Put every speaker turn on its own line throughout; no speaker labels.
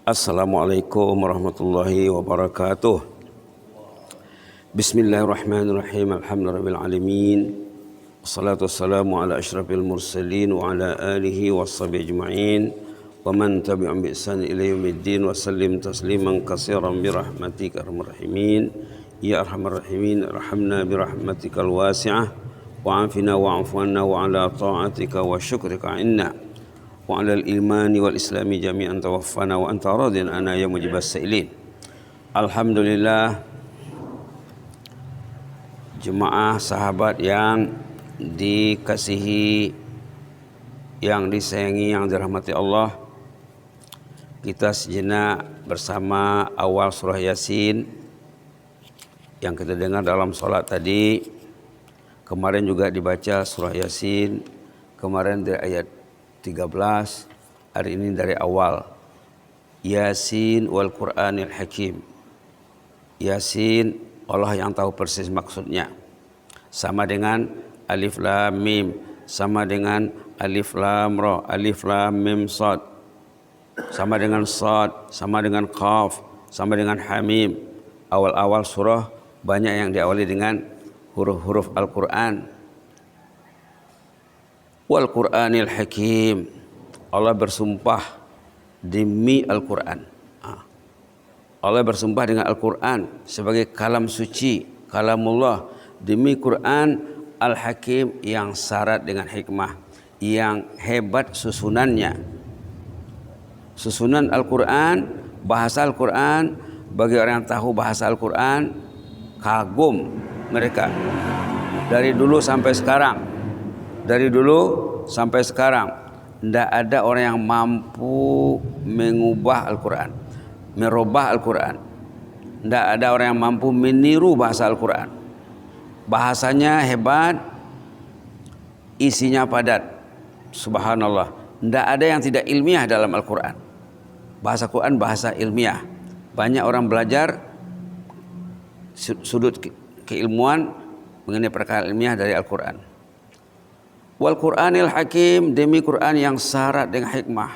Assalamualaikum warahmatullahi wabarakatuh. Bismillahirrahmanirrahim. Alhamdulillahirabbil alamin. Wassalatu wassalamu ala asyrafil mursalin wa ala alihi washabihi ajma'in wa man tabi'ahum bi ihsan ila yaumiddin wa sallim tasliman katsiran bi rahmatika arhamar rahimin. Ya arhamar rahimin, arhamna bi rahmatikal wasi'ah wa afina wa afu anna wa ala ta'atika wa syukrika inna wa 'alal imani wal islami jami'an tawaffana wa anta radin ana ya mujibas sa'ilin. Alhamdulillah, jemaah sahabat yang dikasihi, yang disayangi, yang dirahmati Allah, kita sejenak bersama awal surah Yasin yang kita dengar dalam salat tadi. Kemarin juga dibaca surah Yasin, kemarin dari ayat 13, hari ini dari awal. Yasin wal Qur'anil Hakim. Yasin, Allah yang tahu persis maksudnya. Sama dengan alif lam mim, sama dengan alif lam ra, alif lam mim sad, sama dengan sad, sama dengan qaf, sama dengan hamim. Awal-awal surah banyak yang diawali dengan huruf-huruf Al-Qur'an. Wal Qur'anil Hakim. Allah bersumpah demi Al-Qur'an. Allah bersumpah dengan Al-Qur'an sebagai kalam suci, kalamullah, demi Qur'an Al-Hakim yang syarat dengan hikmah, yang hebat susunannya. Susunan Al-Qur'an, bahasa Al-Qur'an, bagi orang yang tahu bahasa Al-Qur'an, kagum mereka. Dari dulu sampai sekarang. Dari dulu sampai sekarang tidak ada orang yang mampu mengubah Al-Quran, merubah Al-Quran. Tidak ada orang yang mampu meniru bahasa Al-Quran. Bahasanya hebat, isinya padat. Subhanallah. Tidak ada yang tidak ilmiah dalam Al-Quran. Bahasa Quran bahasa ilmiah. Banyak orang belajar sudut keilmuan mengenai perkara ilmiah dari Al-Quran. Wal Qur'anil Hakim, demi Qur'an yang syarat dengan hikmah,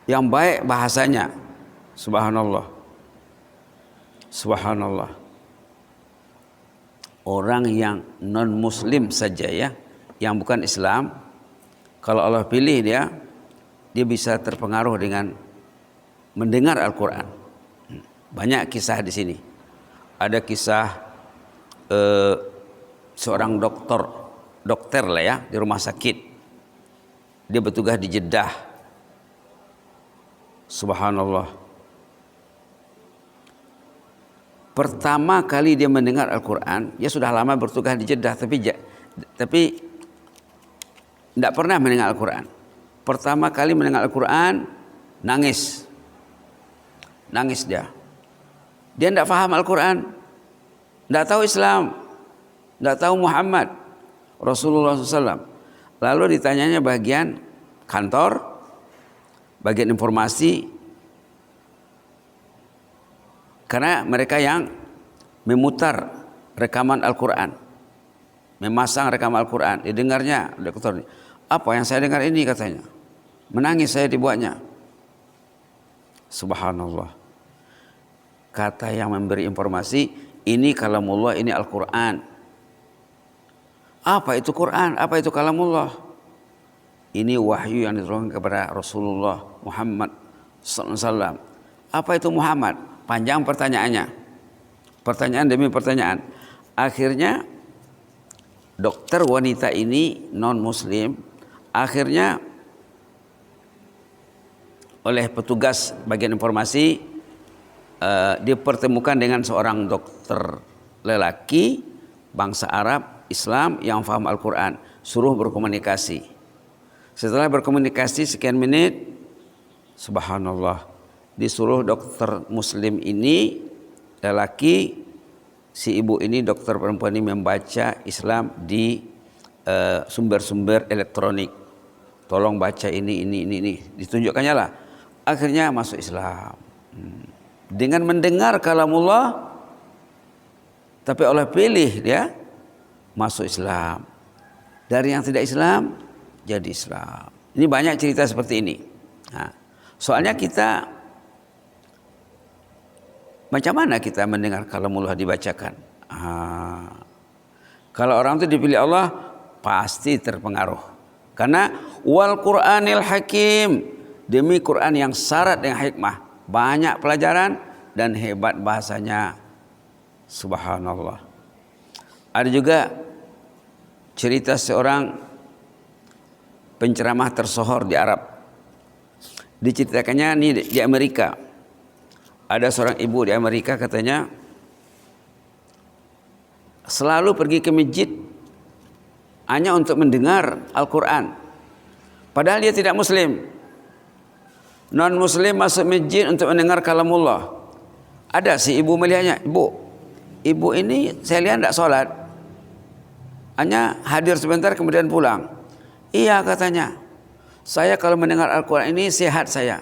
yang baik bahasanya. Subhanallah. Subhanallah. Orang yang non muslim saja ya, yang bukan Islam, kalau Allah pilih dia bisa terpengaruh dengan mendengar Al-Quran. Banyak kisah di sini. Ada kisah seorang dokter lah ya, di rumah sakit. Dia bertugas di Jeddah. Subhanallah. Pertama kali dia mendengar Al-Quran, dia sudah lama bertugas di Jeddah, tapi tidak pernah mendengar Al-Quran. Pertama kali mendengar Al-Quran, nangis. Nangis dia. Dia tidak faham Al-Quran, tidak tahu Islam, tidak tahu Muhammad Rasulullah SAW. Lalu ditanyanya bagian kantor, bagian informasi, karena mereka yang memutar rekaman Al-Quran, memasang rekaman Al-Quran. Didengarnya dokter, apa yang saya dengar ini, katanya. Menangis saya dibuatnya. Subhanallah. Kata yang memberi informasi, ini kalamullah, ini Al-Quran. Apa itu Quran? Apa itu kalamullah? Ini wahyu yang diturunkan kepada Rasulullah Muhammad SAW. Apa itu Muhammad? Panjang pertanyaannya. Pertanyaan demi pertanyaan. Akhirnya dokter wanita ini non muslim, akhirnya oleh petugas bagian informasi dipertemukan dengan seorang dokter lelaki bangsa Arab Islam yang faham Al-Quran, suruh berkomunikasi. Setelah berkomunikasi sekian menit, subhanallah, disuruh dokter muslim ini, lelaki, si ibu ini, dokter perempuan ini membaca Islam di sumber-sumber elektronik. Tolong baca ini. Ditunjukkannya lah. Akhirnya masuk Islam. Dengan mendengar kalamullah, tapi Allah pilih dia masuk Islam. Dari yang tidak Islam jadi Islam. Ini banyak cerita seperti ini. Nah, soalnya kita Macam mana kita mendengar kalamullah dibacakan? Kalau orang itu dipilih Allah pasti terpengaruh. Karena wal Qur'anil Hakim, demi Quran yang syarat dengan hikmah, banyak pelajaran dan hebat bahasanya. Subhanallah. Ada juga cerita seorang penceramah tersohor di Arab. Diceritakannya ini di Amerika. Ada seorang ibu di Amerika katanya selalu pergi ke masjid hanya untuk mendengar Al-Quran. Padahal dia tidak muslim. Non-muslim masuk masjid untuk mendengar kalamullah. Ada si ibu melihatnya, ibu ini saya lihat tidak sholat, hanya hadir sebentar kemudian pulang. Iya katanya, saya kalau mendengar Al-Quran ini sehat saya.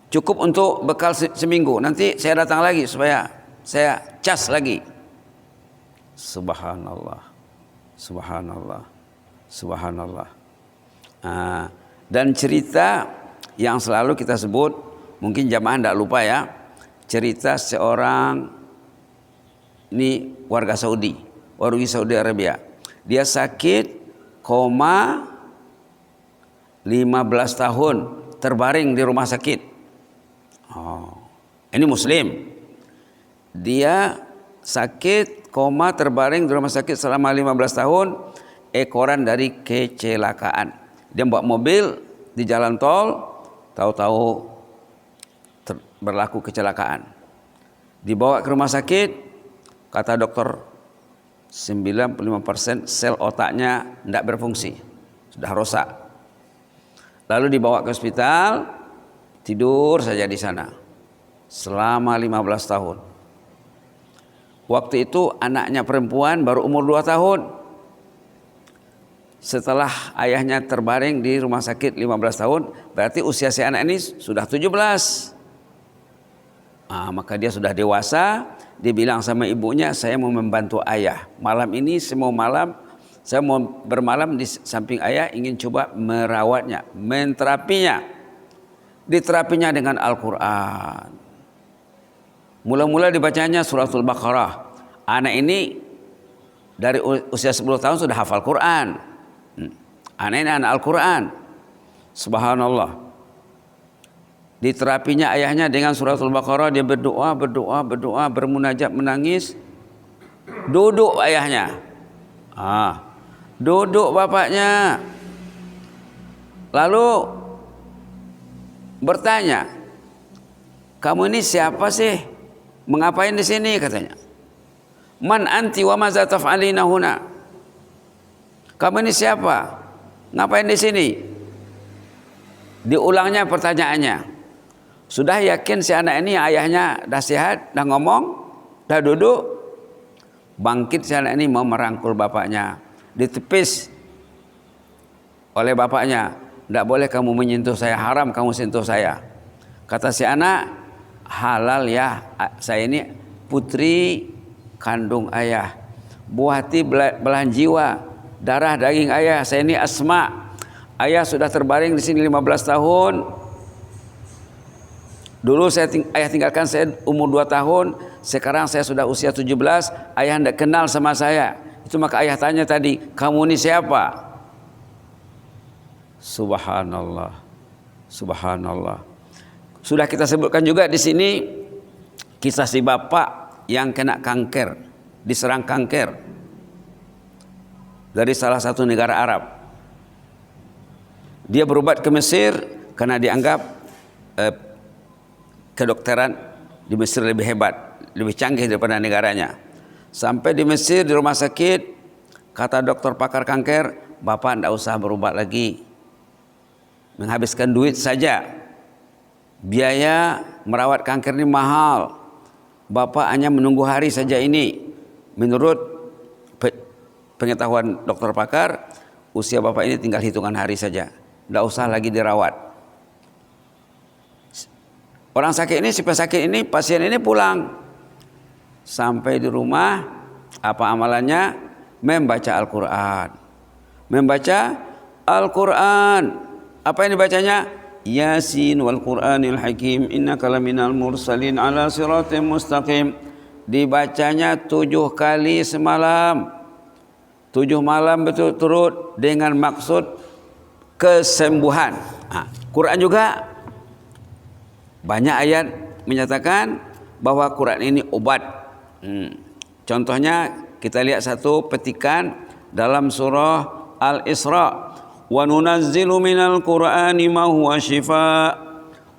Cukup untuk bekal seminggu, nanti saya datang lagi supaya saya cas lagi. Subhanallah, subhanallah, subhanallah. Dan cerita yang selalu kita sebut, mungkin jamaah tidak lupa ya, cerita seorang ini warga Saudi Arabia. Dia sakit koma 15 tahun terbaring di rumah sakit. Ini muslim. Dia sakit koma terbaring di rumah sakit selama 15 tahun ekoran dari kecelakaan. Dia bawa mobil di jalan tol, tahu-tahu berlaku kecelakaan. Dibawa ke rumah sakit, kata dokter 95% sel otaknya tidak berfungsi, sudah rosak. Lalu dibawa ke hospital, tidur saja di sana selama 15 tahun. Waktu itu anaknya perempuan baru umur 2 tahun. Setelah ayahnya terbaring di rumah sakit 15 tahun, berarti usia si anak ini sudah 17. Maka dia sudah dewasa. Dia bilang sama ibunya, saya mau membantu ayah. Malam ini saya mau bermalam di samping ayah, ingin coba merawatnya, menterapinya. Diterapinya dengan Al-Quran. Mula-mula dibacanya suratul Baqarah. Anak ini dari usia 10 tahun sudah hafal Quran. Anak ini anak Al-Quran. Subhanallah. Diterapinya ayahnya dengan suratul Baqarah. Dia berdoa, bermunajat, menangis. Duduk ayahnya. Duduk bapaknya. Lalu bertanya, kamu ini siapa sih? Mengapain di sini katanya? Man anti wa maza taf'alina huna? Kamu ini siapa? Ngapain di sini? Diulangnya pertanyaannya. Sudah yakin si anak ini ayahnya dah sehat, dah ngomong, dah duduk? Bangkit si anak ini mau merangkul bapaknya. Ditepis oleh bapaknya. Tidak boleh kamu menyentuh saya, haram kamu sentuh saya. Kata si anak, halal ya, saya ini putri kandung ayah, buah hati belahan jiwa, darah daging ayah. Saya ini Asma. Ayah sudah terbaring di sini 15 tahun. Dulu ayah tinggalkan saya umur 2 tahun. Sekarang saya sudah usia 17. Ayah tidak kenal sama saya. Itu maka ayah tanya tadi, kamu ini siapa? Subhanallah, subhanallah. Sudah kita sebutkan juga di sini kisah si bapak yang kena kanker, diserang kanker dari salah satu negara Arab. Dia berobat ke Mesir karena dianggap kedokteran di Mesir lebih hebat, lebih canggih daripada negaranya. Sampai di Mesir di rumah sakit, kata dokter pakar kanker, bapak tidak usah berobat lagi. Menghabiskan duit saja. Biaya merawat kanker ini mahal. Bapak hanya menunggu hari saja ini. Menurut pengetahuan dokter pakar, usia bapak ini tinggal hitungan hari saja. Tidak usah lagi dirawat. Orang sakit ini, si pesakit ini, pasien ini pulang. Sampai di rumah, apa amalannya? Membaca Al-Quran. Membaca Al-Quran. Apa yang dibacanya? Yasin wal Qur'anil Hakim innaka laminal mursalin ala siratim mustaqim. Dibacanya 7 kali semalam, 7 malam berturut-turut dengan maksud kesembuhan. Quran juga banyak ayat menyatakan bahwa Quran ini obat. Contohnya kita lihat satu petikan dalam surah Al-Isra. Wa nunazzilu minal Qur'ani ma huwa shifaa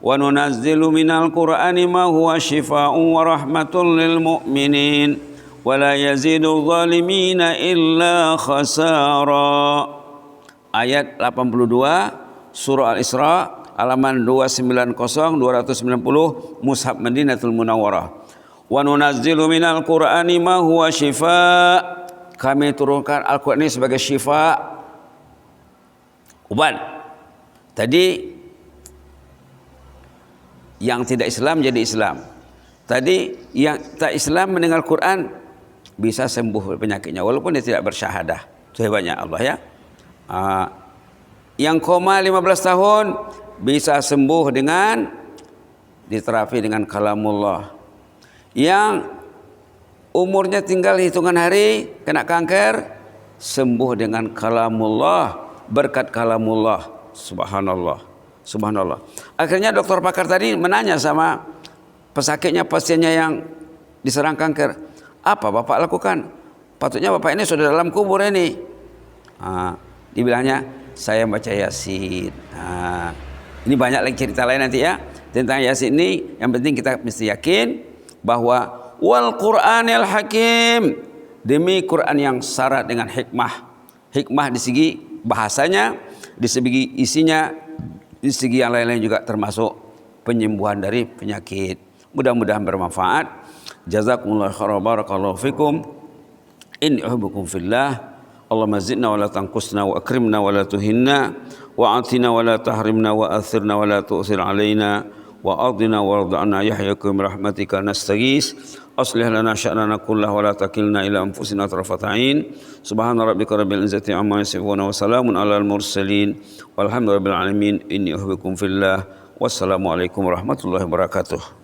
wa nunazzilu minal Qur'ani ma huwa shifaa'un wa rahmatul lil mu'minin wa la yazidul zalimina illa khasara. Ayat 82 surah Al-Isra halaman 290 290 Mushaf Madinatul Munawwarah. Wa nunazzilu minal Qur'ani ma huwa shifaa. Kami turunkan Al-Qur'an ini sebagai syifa, obat. Tadi yang tidak Islam jadi Islam. Tadi yang tak Islam mendengar Quran bisa sembuh penyakitnya walaupun dia tidak bersyahadah. Itu hebatnya Allah ya. Yang koma 15 tahun bisa sembuh dengan diterapi dengan kalamullah. Yang umurnya tinggal hitungan hari kena kanker sembuh dengan kalamullah, berkat kalamullah. Subhanallah, subhanallah. Akhirnya dokter pakar tadi menanya sama pesakitnya, pasiennya yang diserang kanker, apa bapak lakukan? Patutnya bapak ini sudah dalam kubur ini. Dibilangnya saya baca Yasin. Ini banyak lagi cerita lain nanti ya tentang Yasin ini. Yang penting kita mesti yakin bahwa wal Qur'anil Hakim, demi Quran yang syarat dengan hikmah. Hikmah di segi bahasanya, di segi isinya, di segi yang lain-lain juga termasuk penyembuhan dari penyakit. Mudah-mudahan bermanfaat. Jazakumullahu khairan, barakallahu fikum. Inni uhibbukum fillah. Allahumma zidna wa la tanqusna wa akrimna wa la tuhinna wa atina wa la tahrimna wa athirna wa la tu'thir alaina wa adina wa arda'na yahyakum rahmatika nastaghis. Aslih lana sya'nana kullahu wa la takilna ila anfusina tarfata ain. Subhana rabbika rabbil izzati amma yasifun wa salamun alal mursalin walhamdulillahi rabbil alamin. Inni uhibbukum fillah. Wassalamu alaikum warahmatullahi wabarakatuh.